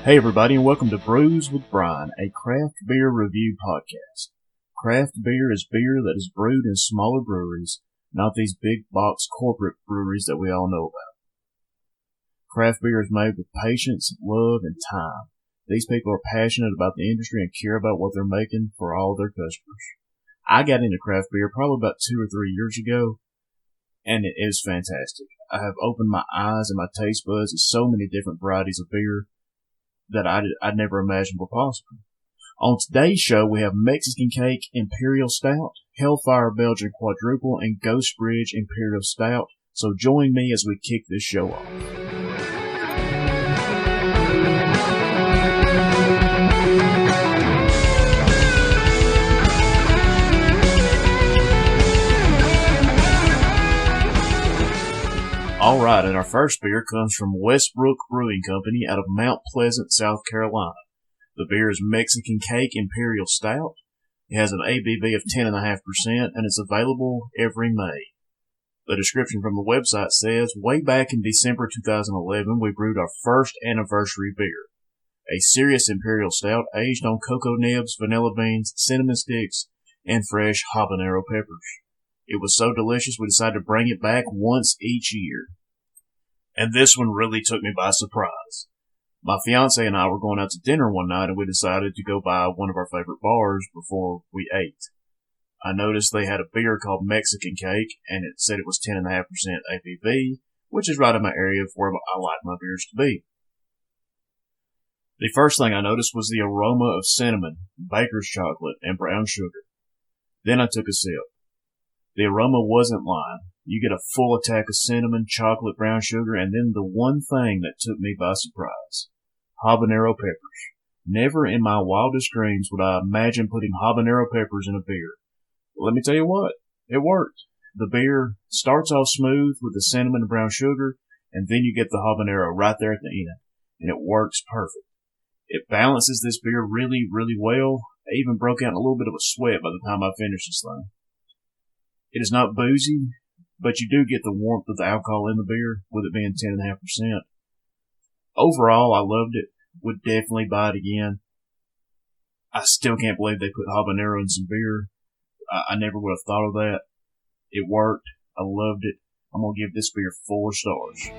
Hey everybody, and welcome to Brews with Brian, a craft beer review podcast. Craft beer is beer that is brewed in smaller breweries, not these big box corporate breweries that we all know about. Craft beer is made with patience, love, and time. These people are passionate about the industry and care about what they're making for all their customers. I got into craft beer probably about 2 or 3 years ago, and it is fantastic. I have opened my eyes and my taste buds to so many different varieties of beer that I'd never imagined were possible. On today's show, we have Mexican Cake Imperial Stout, Hellfire Belgian Quadruple, and Ghost Bridge Imperial Stout. So join me as we kick this show off. All right, and our first beer comes from Westbrook Brewing Company out of Mount Pleasant, South Carolina. The beer is Mexican Cake Imperial Stout. It has an ABV of 10.5%, and it's available every May. The description from the website says, way back in December 2011, we brewed our first anniversary beer. A serious Imperial Stout aged on cocoa nibs, vanilla beans, cinnamon sticks, and fresh habanero peppers. It was so delicious we decided to bring it back once each year. And this one really took me by surprise. My fiance and I were going out to dinner one night and we decided to go by one of our favorite bars before we ate. I noticed they had a beer called Mexican Cake and it said it was 10.5% ABV, which is right in my area of where I like my beers to be. The first thing I noticed was the aroma of cinnamon, baker's chocolate, and brown sugar. Then I took a sip. The aroma wasn't lying. You get a full attack of cinnamon, chocolate, brown sugar, and then the one thing that took me by surprise. Habanero peppers. Never in my wildest dreams would I imagine putting habanero peppers in a beer. But let me tell you what, it worked. The beer starts off smooth with the cinnamon and brown sugar, and then you get the habanero right there at the end, and it works perfect. It balances this beer really, really well. I even broke out in a little bit of a sweat by the time I finished this thing. It is not boozy, but you do get the warmth of the alcohol in the beer, with it being 10.5%. Overall, I loved it. Would definitely buy it again. I still can't believe they put habanero in some beer. I never would have thought of that. It worked. I loved it. I'm going to give this beer 4 stars.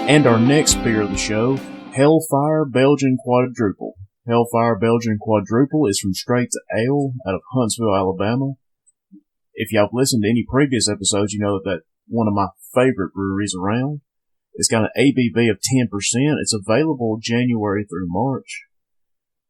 And our next beer of the show, Hellfire Belgian Quadruple. Hellfire Belgian Quadruple is from Straight to Ale out of Huntsville, Alabama. If y'all have listened to any previous episodes, you know that's one of my favorite breweries around. It's got an ABV of 10%. It's available January through March.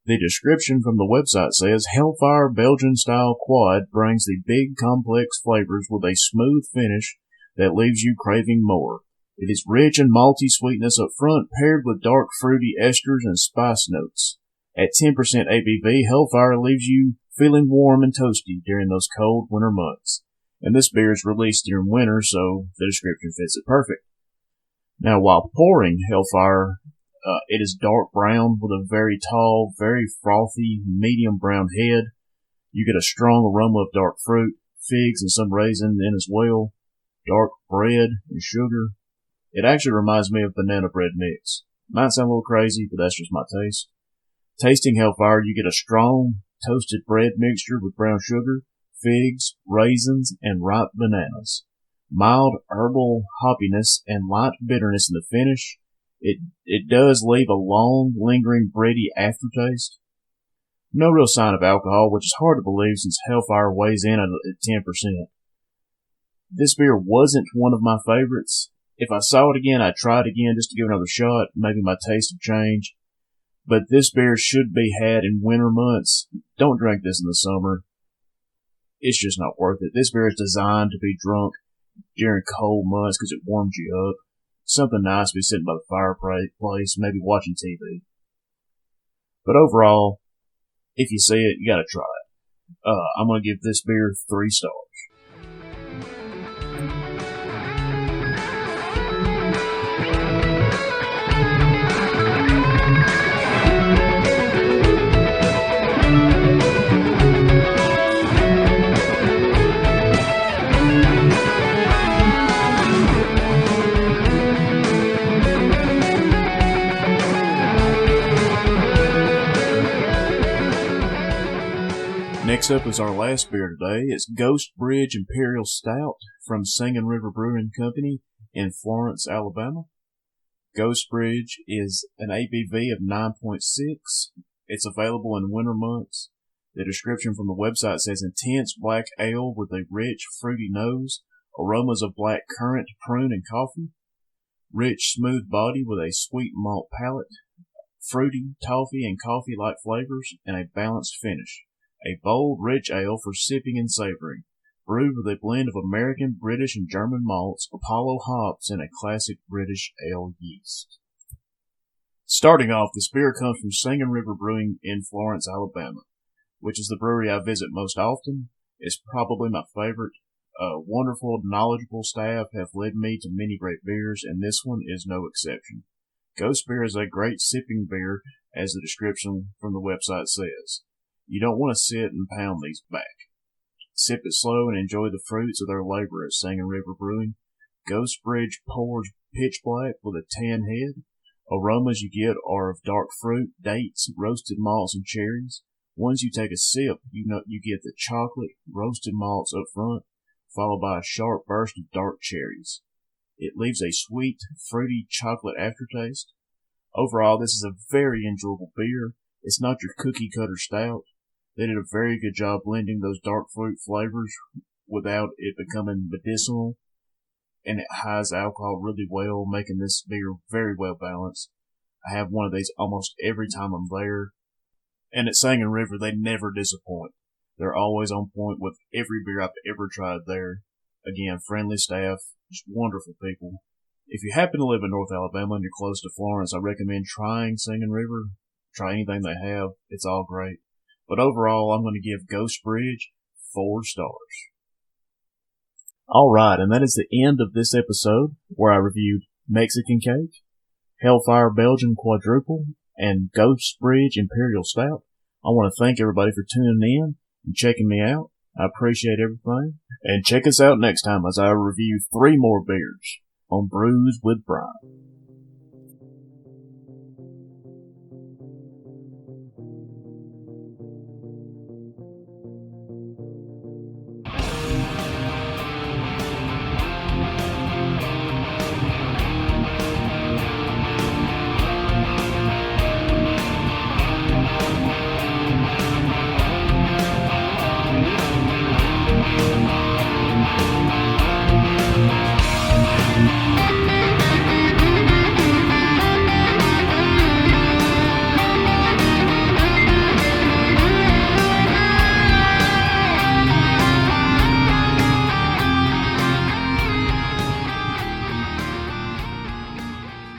The description from the website says, Hellfire Belgian Style Quad brings the big complex flavors with a smooth finish that leaves you craving more. It is rich in malty sweetness up front, paired with dark fruity esters and spice notes. At 10% ABV, Hellfire leaves you feeling warm and toasty during those cold winter months. And this beer is released during winter, so the description fits it perfect. Now, while pouring Hellfire, it is dark brown with a very tall, very frothy, medium brown head. You get a strong aroma of dark fruit, figs, and some raisin in as well, dark bread and sugar. It actually reminds me of banana bread mix. Might sound a little crazy, but that's just my taste. Tasting Hellfire, you get a strong, toasted bread mixture with brown sugar, figs, raisins, and ripe bananas. Mild herbal hoppiness and light bitterness in the finish. It does leave a long, lingering, bready aftertaste. No real sign of alcohol, which is hard to believe since Hellfire weighs in at 10%. This beer wasn't one of my favorites. If I saw it again, I'd try it again just to give it another shot. Maybe my taste would change. But this beer should be had in winter months. Don't drink this in the summer. It's just not worth it. This beer is designed to be drunk during cold months because it warms you up. Something nice to be sitting by the fireplace, maybe watching TV. But overall, if you see it, you gotta try it. I'm gonna give this beer 3 stars. Next up is our last beer today. It's Ghost Bridge Imperial Stout from Singing River Brewing Company in Florence, Alabama. Ghost Bridge is an ABV of 9.6. It's available in winter months. The description from the website says intense black ale with a rich, fruity nose, aromas of black currant, prune, and coffee, rich, smooth body with a sweet malt palate, fruity, toffee, and coffee-like flavors, and a balanced finish. A bold, rich ale for sipping and savoring, brewed with a blend of American, British, and German malts, Apollo hops, and a classic British ale yeast. Starting off, this beer comes from Singing River Brewing in Florence, Alabama, which is the brewery I visit most often. It's probably my favorite. Wonderful, knowledgeable staff have led me to many great beers, and this one is no exception. Ghost Beer is a great sipping beer, as the description from the website says. You don't want to sit and pound these back. Sip it slow and enjoy the fruits of their labor at Singing River Brewing. Ghost Bridge pours pitch black with a tan head. Aromas you get are of dark fruit, dates, roasted malts, and cherries. Once you take a sip, you get the chocolate, roasted malts up front, followed by a sharp burst of dark cherries. It leaves a sweet, fruity chocolate aftertaste. Overall, this is a very enjoyable beer. It's not your cookie-cutter stout. They did a very good job blending those dark fruit flavors without it becoming medicinal, and it hides alcohol really well, making this beer very well balanced. I have one of these almost every time I'm there, and at Singing River, they never disappoint. They're always on point with every beer I've ever tried there. Again, friendly staff, just wonderful people. If you happen to live in North Alabama and you're close to Florence, I recommend trying Singing River. Try anything they have. It's all great. But overall, I'm going to give Ghost Bridge 4 stars. Alright, and that is the end of this episode where I reviewed Mexican Cake, Hellfire Belgian Quadruple, and Ghost Bridge Imperial Stout. I want to thank everybody for tuning in and checking me out. I appreciate everything. And check us out next time as I review 3 more beers on Brews with Brian.